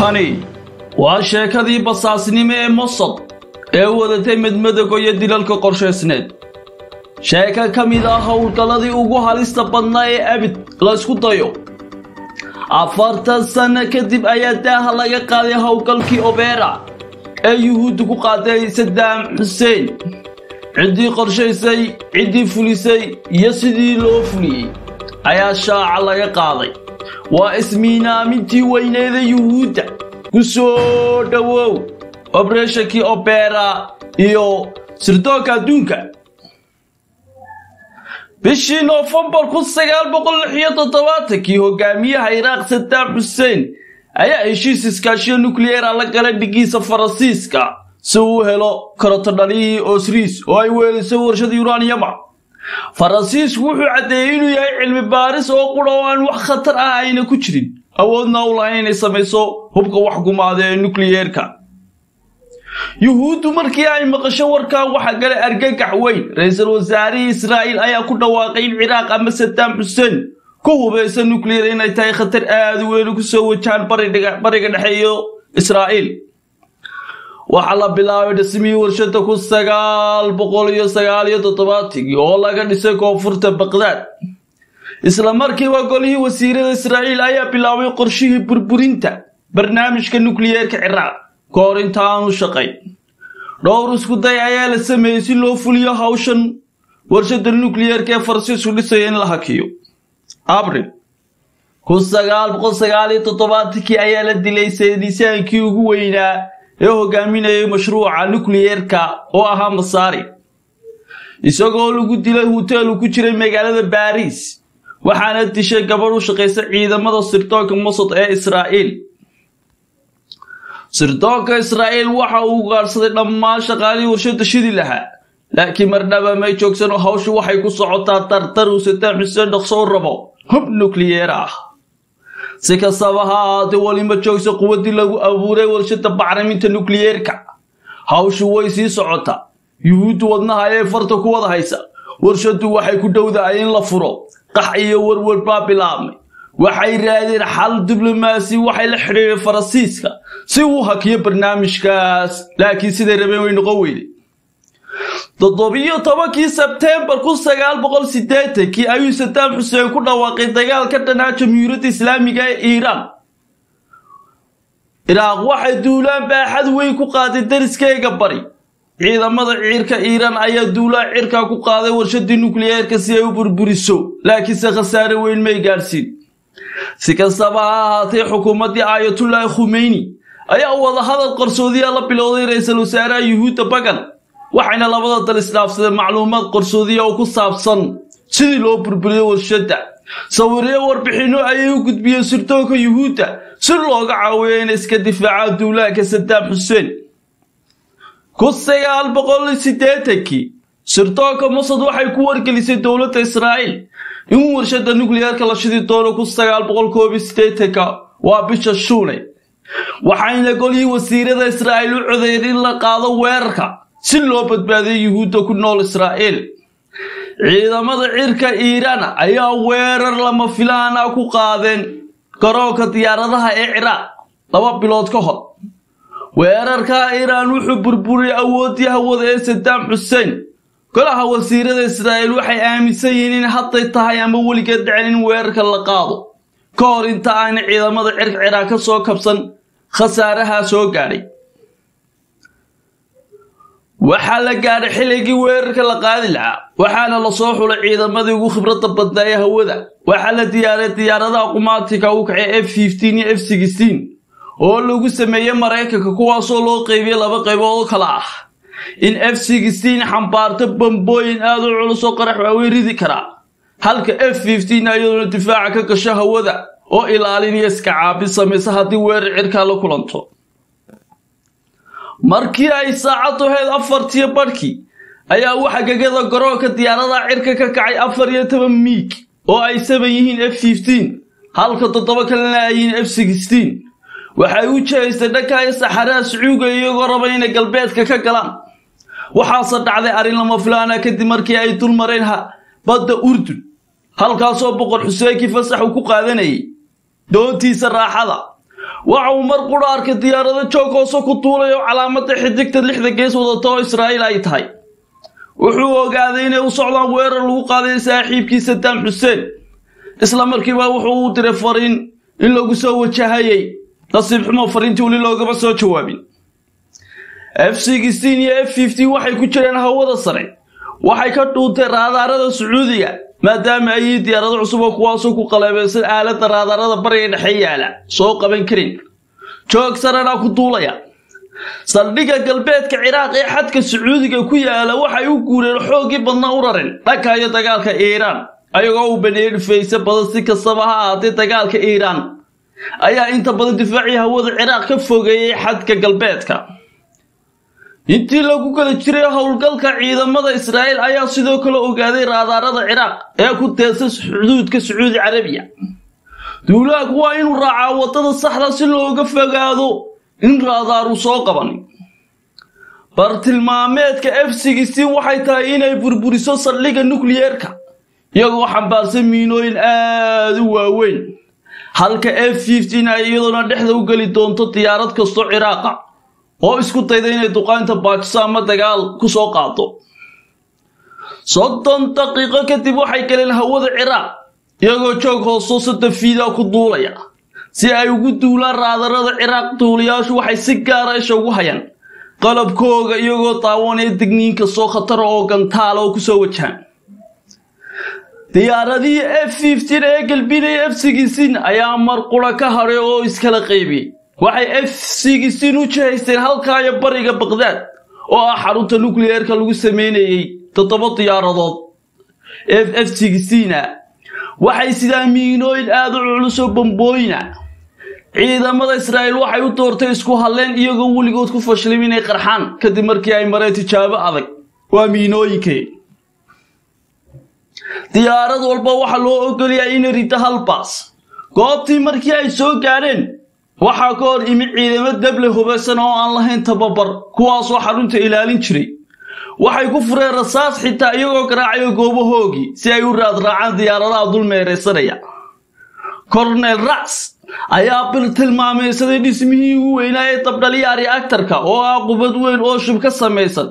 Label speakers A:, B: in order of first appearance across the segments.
A: tani waa sheekadii basaasnimo ee Mossad ee wadatay madmadowga iyo dilalka qorsheysneed. sheeka ka mid ah howlgaladii ugu halista badnaa ee abid la isku dayo. 40 sano kadib ayaa daaha laga qaaday howlgalkii Opera ee Yuhuuddu ku qaaday Saddam Hussein. ciddii qorsheysay, ciddii fulisay iyo sidii loo fuliyay ayaa shaaca laga qaaday. waa ismiinaamintii weyneeda Yuhuudda ku soo dhawow Operation Opera iyo sirdoonka adduunka. bishii Noofambar 1976 hogaamiyaha Iraq Saddam Hussein ayaa heshiis iskaashiyo nukliyeer la galay dhigiisa Faransiiska si uu helo koronto dhaliyay Osris oo ay weelisay warshad uranium. Faransiisku wuxuu cadeeyay inuu yahay cilmi baaris oo qudhawaan wax khatar ah ayna ku jirin, awoodna u lahayn inay samayso hubka wax gumaada ee nukliyeerka. Yuhuuddu markii ay maqasho warkaa waxa galay argagax weyn. Ra'iisul Wasaaraha Israa'iil ayaa ku dhawaaqay in Iraq ama Saddam Hussein ku hubeysan nukliyeer inay tahay khatar aad u weyn ku soo wajahan bariga dhexe iyo Israa'iil. waxa la bilaabay dhismihii warshada 1979 oo laga dhisay koonfurta Baghdad. isla markiiba golihii wasiirada Israa'iil ayaa bilaabay qorshihii burburinta barnaamijka nukliyeerka Iraq kahor intaanu shaqay. dhowr isku day ayaa la sameeyay si loo fuliyo hawshan warshada nukliyeerka ee Faransiisku dhisay in la hakiyo. Abriil 1979 ayaa la dilay saynisaankii ugu weynaa ee hogaaminayay mashruuca nukliyeerka oo ahaa Masaari, isagoo lagu dilay hotel ku jiray magaalada Paris. waxaana dishay gabadh u shaqeysa ciidamada sirdoonka Mossad ee Israa'iil. sirdoonka Israa'iil waxa uu gaarsaday dhammaan shaqaalihii warshada shidi lahaa, laakiin marnaba ma joogsan hawshu waxay ku socotaa tartar uu Saddam Hussein dhaqso u rabo hub nukliyeer ah. si kastaba ha ahaatee wali ma joogso quwadii lagu abuuray warshada bacriminta nukliyeerka. hawshu way sii socotaa. Yuhuuddu wadnaha ay farta ku wada haysa. warshadu waxay ku dhowdahay in la furo. qax iyo warwar baa bilaabmay. waxay raadeen xal diblomaasi waxay la xiriireen Faransiiska si uu hakiyo barnaamijkaas, laakiin sidee rabeen way noqon weyday. 17 Sebtembar 1980 ayuu Saddam Hussein ku dhawaaqay dagaal ka dhan ah Jamhuuriyadda Islaamiga ee Iiraan. Iraq waxay duulaan baaxad weyn ku qaaday dariskeega bari. ciidamada ciirka Iiraan ayaa duulaan ciirka ku qaaday warshadii nukliyeerka si ay u burburiso, laakiin se khasaare weyn may gaarsiin. si kastaba ha ahaatee xukuumaddii Ayatollah Khomeini ayaa wada hadal qarsoodiya la bilowday ra'iisul wasaaraha Yuhuudda Bagan, waxayna labada dal isdhaafsadeen macluumaad qarsoodiya oo ku saabsan sidii loo burburiyo warshada. sawiryo warbixino ayay u gudbiyeen sirdoonka Yuhuudda si looga caawiyo in iska difaaca duulaanka Saddam Hussein. 1980 sirdoonka Mossad waxay ku wargelisay dowladda Israa'iil in warshada nukliyeerka la shidi doono 1981 waa bisha Shuulay. waxayna golihii wasiirada Israa'iil u codeeyeen in la qaado weerarka si loo badbaadiyo Yuhuudda ku nool Israa'iil. ciidamada ciirka Iiraan ayaa weerar lama filaan ah ku qaadeen garoonka diyaaradaha ee Iraq 2 bilood ka hor. weerarka Iiraan wuxuu burburiyay awoodii hawada ee Saddam Hussein. golaha wasiirada Israa'iil waxay aaminsan yihiin in hadday tahay ama weligeed dhicin in weerarka la qaado kahor inta aan ciidamada ciirka Iraq ka soo kabsan khasaaraha soo gaadhay. waxaa la gaaray xilligii weerarka la qaadi lahaa, waxaana la soo xulay ciidamadii ugu khibradda badnaa ee hawada. waxaa la diyaariyay diyaaradaha qumaatika u kacay F-15 iyo F-16 oo lagu sameeyay Mareykanka, kuwaasoo loo qaybiyay 2 qaybood oo kala ah. in F-16 xambaarto bambooyin aad u culus oo qarax waaweyn ridi kara, halka F-15 ayaduna difaaca ka gasho hawada oo ilaalinaya iska caabin samaysa haddii weerar cirka la kulanto. markii ay saacadu ahayd 4:00 ayaa waxa gagada garoonka diyaaradaha cirka ka kacay 14 miig oo ay sameeyeen F-15, halka 7 kalena ay yihiin F-16. waxay u jeestay dhanka Saxaraha Sacuudiga iyagoo raba inay galbeedka ka galaan. waxaase dhacday arrin lama filaan ah kadib markii ay dul mareen badda Urdun, halkaasoo boqor Xuseen fasax ku qaadanayay doontiisa raaxada. waxa uu mar qura arkay diyaarado joog hoos ku tuulayo calaamada xidigta 6 gees wadato Israa'iil ay tahay wuxuu ogaaday inay u socdaan weerar lagu qaaday saaxiibkiisa Saddam Hussein isla markiiba wuxuu u diray fariin in lagu soo wajahayay nasiib xumo fariintii wali loogaba soo jawaabin F-16 iyo F-50 waxay ku jireen hawada sare waxay ka dhuuntay raadarada Sacuudiga maadaama ay diyaarado cusub oo kuwaas ku qalabeysan aalada raadarada bariga dhexe yaala soo qaban karin joog sarana ku duulaya saldhiga galbeedka Ciraaq ee xadka Sacuudiga ku yaala waxay u guureen xoogii badna u rareen dhakaya dagaalka Iiraan ayagoo u baneeyay faysa badan si kastaba ha ahaatee dagaalka Iiraan ayaa inta badan difaaci hawada Ciraaq ka fogeeyay xadka galbeedka intii lagu kala jiray howlgalka ciidamada Israa'iil ayaa sidoo kale ogaaday raadarada Ciraaq ee ku teesan xuduudka Sacuudi Carabiya duulaanku waa inuu raacaa wadada saxda si looga fogaado in raadaru soo qaban bartilmaameedka F-16 waxay tahay inay burburiso saldhigga nukliyeerka iyagoo xambaarsan miinooyin aad u waaweyn halka F-15 ay iyaduna dhexda u gali doonto diyaarad kasto Ciraaq oo isku dayday inay duqaynta Pakistan ma dagaal ku soo qaado 30 daqiiqo kadib waxay galeen hawada Ciraaq iyagoo joog hoos dafiida ku duulaya si ay ugu duulaan raadarada Ciraaq duuliyaashu waxay si gaar ah ugu hayaan qalabkooga iyagoo taawanay digniinka soo khatar oo gantaal oo ku soo wajahan diyaaradii F-15 ee galbinay F-16 ayaa mar qura ka haray oo iskala qaybiyay waxay F-16 u jeesteen halka ay bariga Baghdad oo ah xarunta nukliyeerka lagu sameeyay 7 diyaaradood F-16 waxay sidaan miinooyin aad u culus oo bombooyina ciidamada Israa'iil waxay u doortay isku haleen iyagoo waligood ku fashilmay inay qarxaan kadib markii ay mareen tijaabo adag waa miinooyinkee diyaarad walba waxa loo ogoliyay in rita hal baas goobtii markii ay soo gaareen waxa ka hor imi ciidamo dable hubeysan oo aan lahayn tababar kuwaas oo xarunta ilaalin jiray waxay ku fureen rasaas xitaa iyagoo garaacayo goobahoogi si ay u raacaan diyaaradaha dul meereysanaya Colonel Rax ayaa bil tilmaameysaday dhismihii ugu weynaa ee dabdhaliya reactorka oo ah qubad weyn oo shub ka samaysan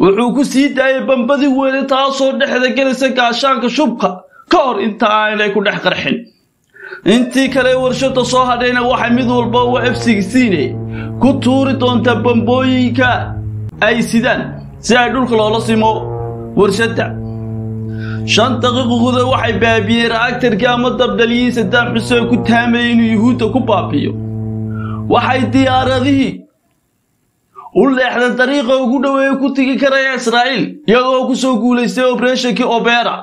A: wuxuu ku sii daayay bambadii weyn taasoo dhexda gelisay gaashaanka shubka ka hor inta aanay ku dhex qarxin intii kale warshada soo hadhayna waxa mid walba oo F-16 ku tuuri doonta bambooyinka ay sidaan si ay dhulka loola simo warshada 5 daqiiqo gudahood waxay baabiyeen reactorka ama dabdhaliyay Saddam Hussein ku taamay inuu Yahuudda ku baabiyo waxay diyaaradihii u leexdeen dariiqa ugu dhaweeyay ku tagi karaya Israa'iil iyagoo ku soo guuleystay operation-kii Opera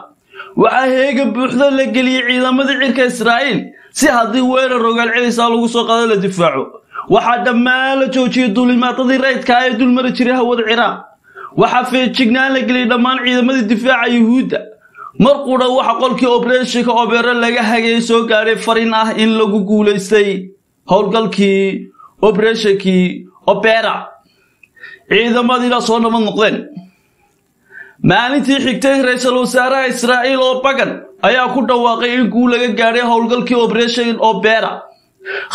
A: waxa heega buuxda la geliyay ciidamada cirka Israa'iil si haddii weerar rogaal celis lagu soo qaado la difaaco waxa dhammaan la joojiyay duulimaadadii raydka ee dulmari jiray hawada Ciraaq waxa feejignaan la geliyay dhammaan ciidamada difaaca Yahuudda mar qura waxa qolkii operation-ka Opera laga hagay soo gaaray fariin ah in lagu guuleystay howlgalkii operation-kii Opera ciidamadii la soo noqdeen maalintii xigtay ra'iisul wasaaraha Israa'iil oo bagan ayaa ku dhawaaqay in guul laga gaaray howlgalkii operation Opera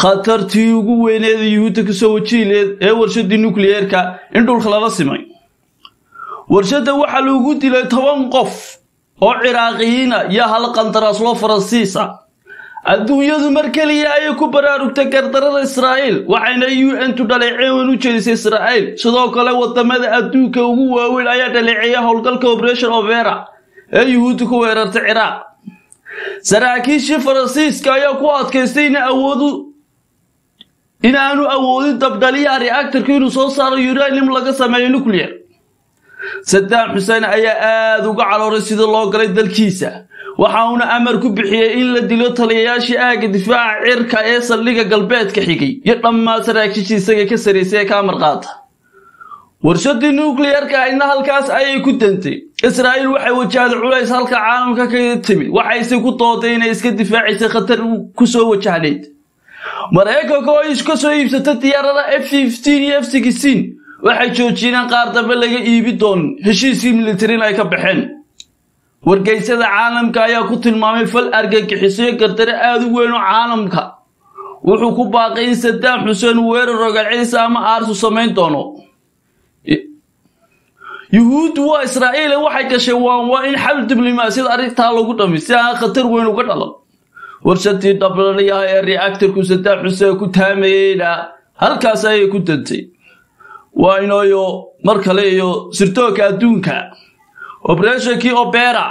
A: khatartii ugu weyneed Yahuudda ka soo wajiileed ee warshadii nukliyeerka in dhulka lala simay warshada waxa lagu dilay 10 qof oo Ciraaqiyiin iyo hal qandaraas loo Faransiisa adduunyadu markaliya ay ku baraarugtay gardarada Israa'iil waxayna UN tu dhaleeceyn u jeedisay Israa'iil sidoo kale wadamada adduunka ugu waaweyn ayaa dhaleeceeyay howlgalka operation Opera ee Yahuudda ku weerartay Ciraaq saraakiisha Faransiiska ayaa ku adkaystay in aanu awoodin dabdhaliya reactorka inuu soo saaro uranium laga sameeyo nuclear Saddam Hussein ayaa aad uga calooray sida loo galay dalkiisa waxa uu amar ku bixiyay in la dilo taliyayaashii aaga difaaca cirka ee saldhigga galbeedka xigay iyo dhammaan saraakiishiisa ka sareysay ka marqaata warshadii nukliyeerka ayna halkaas ayay ku dantay Israa'iil waxay wajahday culays halka caalamka ka timid waxay ku dooday inay iska difaacisay khatar ku soo wajahneyd Mareykanka oo iska soo iibsatay diyaarada F-15 iyo F-16 waxay joojiyeen qaar dambe laga iibi doon heshiiskii military ay ka baxeen wargeysada caalamka ayaa ku tilmaamay fal argagixiso gardare aad u weyn oo caalamka wuxuu ku baaqay in Saddam Hussein weerar rogaal ciisa ama aarsu samayn doono yuhuud waa Israa'iil waxay gashay waa in xal diblomaasiyad arrinta lagu dhamisay khatar weyn uga dhalan warshadii dablaliyaha ee reactorku Saddam Hussein ku taameeyay halkaas ay ku dantay waa inoo mar kale iyo sirtooka adduunka operation-kii Opera